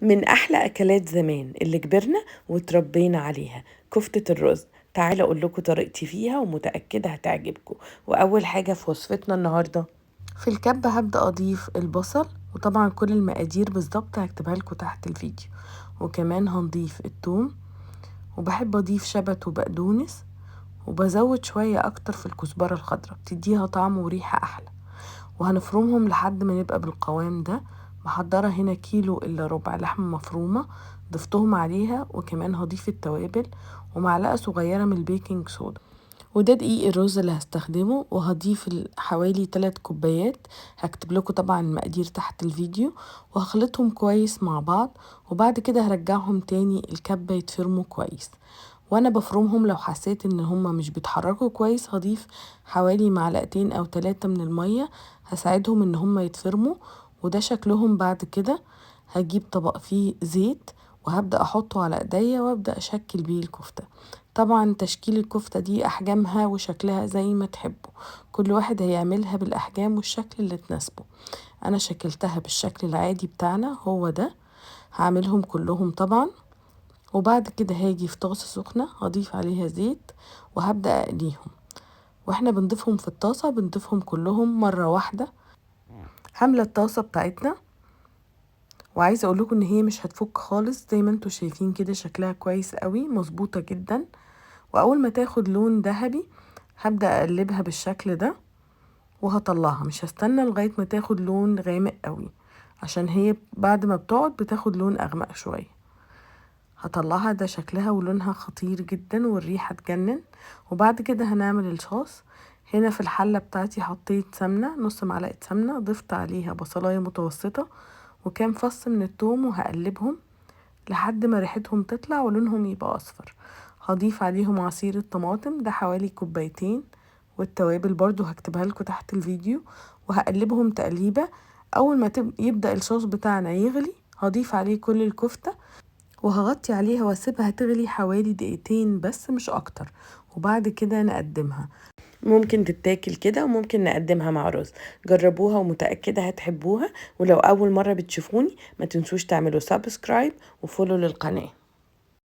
من أحلى أكلات زمان اللي كبرنا وتربينا عليها كفتة الرز. تعالى أقول لكم طريقتي فيها ومتأكدة هتعجبكم. وأول حاجة في وصفتنا النهاردة في الكبة هبدأ أضيف البصل، وطبعا كل المقادير بالظبط هكتبها لكم تحت الفيديو. وكمان هنضيف الثوم، وبحب أضيف شبت وبقدونس، وبزود شوية أكتر في الكزبرة الخضراء بتديها طعم وريحة أحلى. وهنفرمهم لحد ما نبقى بالقوام ده. محضرة هنا كيلو إلا ربع لحمة مفرومة ضفتهم عليها، وكمان هضيف التوابل ومعلقة صغيرة من البيكنج صودا. وده دقيق الرز اللي هستخدمه، وهضيف حوالي 3 كوبايات. هكتب لكم طبعا المقادير تحت الفيديو. وهخلطهم كويس مع بعض، وبعد كده هرجعهم تاني الكبة يتفرموا كويس. وانا بفرمهم لو حسيت ان هما مش بيتحركوا كويس هضيف حوالي معلقتين او 3 من المية، هساعدهم ان هما يتفرموا. وده شكلهم بعد كده. هجيب طبق فيه زيت وهبدأ احطه على ايديا وابدأ اشكل بيه الكفتة. طبعا تشكيل الكفتة دي احجامها وشكلها زي ما تحبوا، كل واحد هيعملها بالاحجام والشكل اللي تناسبه. انا شكلتها بالشكل العادي بتاعنا هو ده. هعملهم كلهم طبعا. وبعد كده هاجي في طاسة سخنة هضيف عليها زيت وهبدأ اقليهم. واحنا بنضيفهم في الطاسة بنضيفهم كلهم مرة واحدة. حاملة الطاسة بتاعتنا، وعايزة اقول لكم ان هي مش هتفك خالص، زي ما انتوا شايفين كده شكلها كويس قوي مظبوطة جدا. واول ما تاخد لون ذهبي هبدأ اقلبها بالشكل ده، وهطلعها. مش هستنى لغاية ما تاخد لون غامق قوي، عشان هي بعد ما بتقعد بتاخد لون اغمق شوية. هطلعها، ده شكلها ولونها خطير جدا والريحة تجنن. وبعد كده هنعمل الصوص. هنا في الحلة بتاعتي حطيت سمنة، نص معلقة سمنة، ضفت عليها بصلاية متوسطة وكام فص من الثوم، وهقلبهم لحد ما ريحتهم تطلع ولونهم يبقى اصفر. هضيف عليهم عصير الطماطم، ده حوالي كوبايتين، والتوابل برضو هكتبها لكم تحت الفيديو. وهقلبهم تقليبة. اول ما يبدأ الصوص بتاعنا يغلي هضيف عليه كل الكفتة، وهغطي عليها واسيبها تغلي حوالي دقيقتين بس مش اكتر. وبعد كده نقدمها. ممكن تتاكل كده وممكن نقدمها مع رز. جربوها ومتأكدة هتحبوها. ولو أول مرة بتشوفوني ما تنسوش تعملوا سبسكرايب وفولو للقناة.